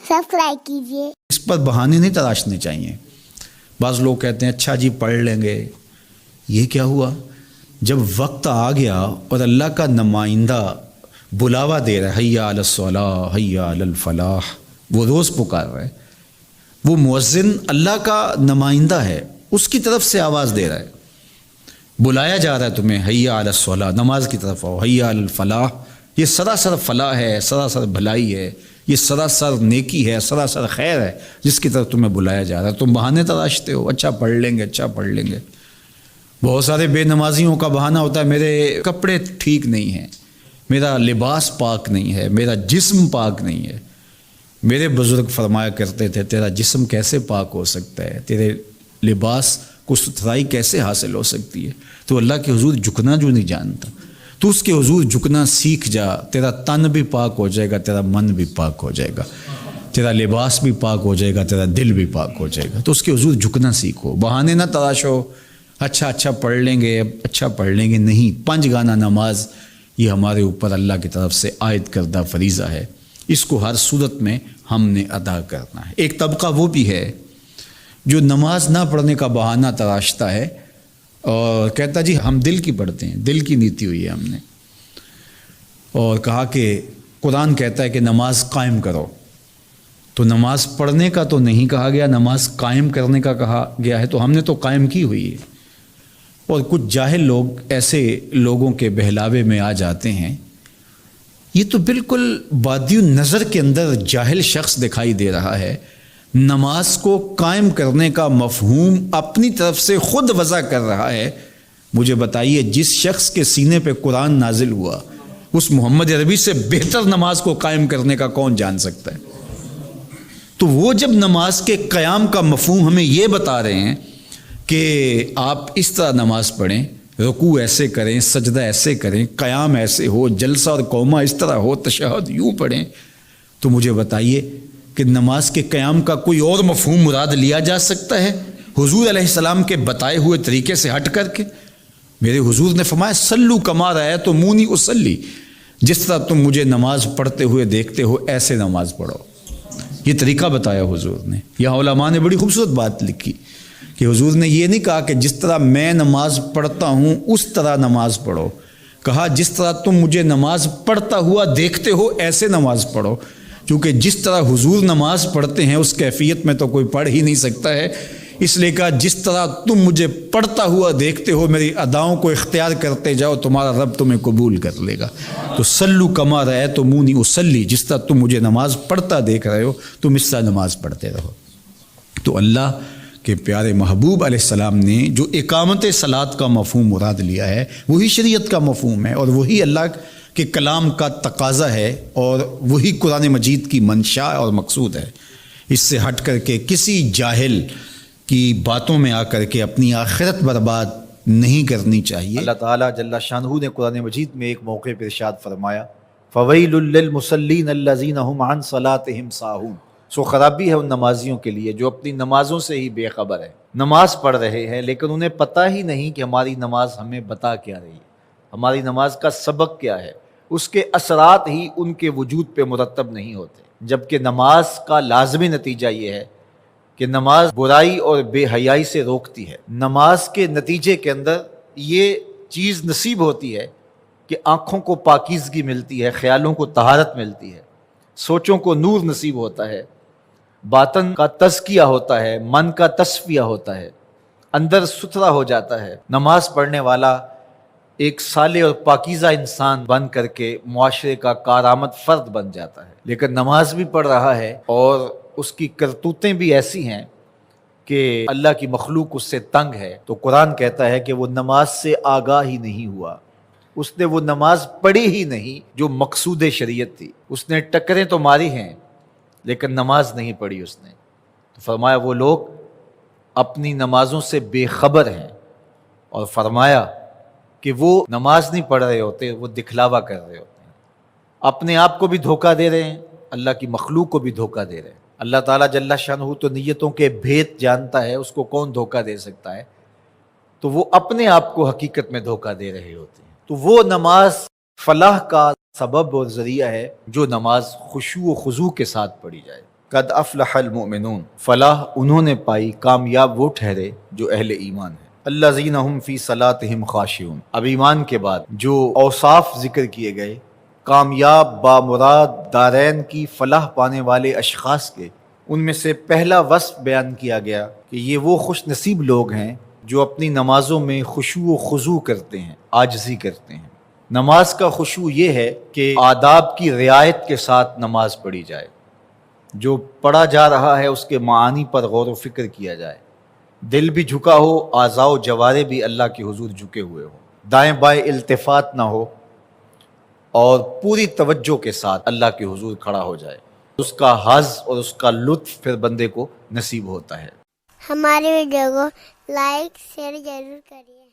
Subscribe कीजिए। इस पर बहाने नहीं तराशने चाहिए। बाज़ लोग कहते हैं अच्छा जी पढ़ लेंगे, ये क्या हुआ? जब वक्त आ गया और अल्लाह का नुमाइंदा बुलावा दे रहा है, हैया अलस सलाह हैया अलल फलाह, वो रोज़ पुकार रहा है, वो मुअज्जिन अल्लाह का नुमाइंदा है, उसकी तरफ से आवाज़ दे रहा है, बुलाया जा रहा है तुम्हें, हैया अलस सलाह, नमाज की तरफ आओ, हैया अलल फलाह। ये सरासर फलाह है, सरासर भलाई है, ये सरासर नेकी है, सरासर खैर है जिसकी तरफ तुम्हें बुलाया जा रहा है। तुम बहाने तराशते हो, अच्छा पढ़ लेंगे, अच्छा पढ़ लेंगे। बहुत सारे बेनमाजियों का बहाना होता है, मेरे कपड़े ठीक नहीं हैं, मेरा लिबास पाक नहीं है, मेरा जिस्म पाक नहीं है। मेरे बुज़ुर्ग फरमाया करते थे, तेरा जिस्म कैसे पाक हो सकता है, तेरे लिबास को सुथराई कैसे हासिल हो सकती है? तो अल्लाह के हुजूर झुकना जो नहीं जानता, तो उसके हुजूर झुकना सीख जा, तेरा तन भी पाक हो जाएगा, तेरा मन भी पाक हो जाएगा, तेरा लिबास भी पाक हो जाएगा, तेरा दिल भी पाक हो जाएगा। तो उसके हुजूर झुकना सीखो, बहाने ना तराशो, अच्छा पढ़ लेंगे, अच्छा पढ़ लेंगे नहीं। 5 गाना नमाज ये हमारे ऊपर अल्लाह की तरफ से आयद करदा फरीज़ा है, इसको हर सूरत में हमने अदा करना है। एक तबका वो भी है जो नमाज ना पढ़ने का बहाना तराशता है और कहता जी हम दिल की पढ़ते हैं, दिल की नीति हुई है हमने, और कहा कि कुरान कहता है कि नमाज कायम करो, तो नमाज पढ़ने का तो नहीं कहा गया, नमाज कायम करने का कहा गया है, तो हमने तो कायम की हुई है। और कुछ जाहिल लोग ऐसे लोगों के बहलावे में आ जाते हैं, ये तो बिल्कुल बादियो नज़र के अंदर जाहिल शख्स दिखाई दे रहा है, नमाज को कायम करने का मफहूम अपनी तरफ से खुद वज़ा कर रहा है। मुझे बताइए, जिस शख्स के सीने पे कुरान नाजिल हुआ, उस मोहम्मद अरबी से बेहतर नमाज को कायम करने का कौन जान सकता है? तो वो जब नमाज के क़याम का मफहूम हमें ये बता रहे हैं कि आप इस तरह नमाज पढ़ें, रुकू ऐसे करें, सजदा ऐसे करें, क़याम ऐसे हो, जलसा और कौमा इस तरह हो, तशहद यूँ पढ़ें, तो मुझे बताइए कि नमाज के क़याम का कोई और मफहूम मुराद लिया जा सकता है हुजूर अलैहिस्सलाम के बताए हुए तरीके से हट करके? मेरे हुजूर ने फरमाया सल्लू कमा रअयतुमूनी उसल्ली, जिस तरह तुम मुझे नमाज पढ़ते हुए देखते हो ऐसे नमाज पढ़ो। ये तरीका बताया हुजूर ने। यहाँ उलमा ने बड़ी खूबसूरत बात लिखी कि हुजूर ने ये नहीं कहा कि जिस तरह मैं नमाज पढ़ता हूँ उस तरह नमाज पढ़ो, कहा जिस तरह तुम मुझे नमाज पढ़ता हुआ देखते हो ऐसे नमाज पढ़ो, क्योंकि जिस तरह हुजूर नमाज पढ़ते हैं उस कैफियत में तो कोई पढ़ ही नहीं सकता है। इसलिए कहा जिस तरह तुम मुझे पढ़ता हुआ देखते हो, मेरी अदाओं को इख्तियार करते जाओ, तुम्हारा रब तुम्हें कबूल कर लेगा। तो सल्लू कमा रअयतुमूनी उसल्ली, जिस तरह तुम मुझे नमाज पढ़ता देख रहे हो तुम इस तरह नमाज पढ़ते रहो। तो अल्लाह के प्यारे महबूब अलैहिस्सलाम ने जो इकामत सलात का मफहूम मुराद लिया है वही शरीयत का मफहूम है और वही अल्लाह के कलाम का तकाज़ा है और वही कुरान मजीद की मंशा और मकसूद है। इससे हट करके किसी जाहिल की बातों में आकर के अपनी आखिरत बर्बाद नहीं करनी चाहिए। अल्लाह ताला जल्ला शानहू ने कुरान मजीद में एक मौके पर इरशाद फरमाया, फ़वैलुल लिल मुसल्लीन अल्लज़ीना हुम अन सलातिहिम साहून। सो खराबी है उन नमाजियों के लिए जो अपनी नमाजों से ही बेखबर है, नमाज पढ़ रहे हैं लेकिन उन्हें पता ही नहीं कि हमारी नमाज हमें बता क्या रही है, हमारी नमाज का सबक क्या है, उसके असरात ही उनके वजूद पे मुरतब नहीं होते। जबकि नमाज का लाजमी नतीजा ये है कि नमाज बुराई और बेहयाई से रोकती है। नमाज के नतीजे के अंदर ये चीज़ नसीब होती है कि आँखों को पाकीज़गी मिलती है, ख्यालों को तहारत मिलती है, सोचों को नूर नसीब होता है, बातन का तज़किया होता है, मन का तस्फिया होता है, अंदर सुथरा हो जाता है। नमाज पढ़ने वाला एक साले और पाकीज़ा इंसान बन करके मुआशरे का कारामद फ़र्द बन जाता है। लेकिन नमाज भी पढ़ रहा है और उसकी करतूतें भी ऐसी हैं कि अल्लाह की मखलूक उससे तंग है, तो कुरान कहता है कि वो नमाज से आगाह ही नहीं हुआ, उसने वो नमाज पढ़ी ही नहीं जो मकसूद शरीयत थी। उसने टक्करें तो मारी हैं लेकिन नमाज नहीं पढ़ी उसने। तो फरमाया वो लोग अपनी नमाजों से बेखबर हैं और फरमाया कि वो नमाज नहीं पढ़ रहे होते, वो दिखलावा कर रहे होते हैं, अपने आप को भी धोखा दे रहे हैं, अल्लाह की मखलूक को भी धोखा दे रहे हैं। अल्लाह ताला जल्ला शानहू तो नियतों के भेद जानता है, उसको कौन धोखा दे सकता है, तो वो अपने आप को हकीकत में धोखा दे रहे होते हैं। तो वो नमाज फलाह का सबब और ज़रिया है जो नमाज खुशू व खुजू के साथ पढ़ी जाए। قد افلح المؤمنون، فلاح انہوں نے پائی، کامیاب وہ ٹھہرے جو اہل ایمان ہیں۔ الذین هم فی صلاتہم خاشعون، اب ایمان کے بعد جو اوصاف ذکر کیے گئے کامیاب بامراد دارین کی فلاح پانے والے اشخاص کے، ان میں سے پہلا وصف بیان کیا گیا کہ یہ وہ خوش نصیب لوگ ہیں جو اپنی نمازوں میں خشوع و خضوع کرتے ہیں، عاجزی کرتے ہیں۔ نماز کا خشوع یہ ہے کہ آداب کی رعایت کے ساتھ نماز پڑھی جائے، جو پڑھا جا رہا ہے اس کے معانی پر غور و فکر کیا جائے، دل بھی جھکا ہو، اعضاء و جوارے بھی اللہ کے حضور جھکے ہوئے ہو، دائیں بائیں التفات نہ ہو، اور پوری توجہ کے ساتھ اللہ کے حضور کھڑا ہو جائے۔ اس کا حظ اور اس کا لطف پھر بندے کو نصیب ہوتا ہے۔ ہماری ویڈیو کو لائک شیئر ضرور کریے۔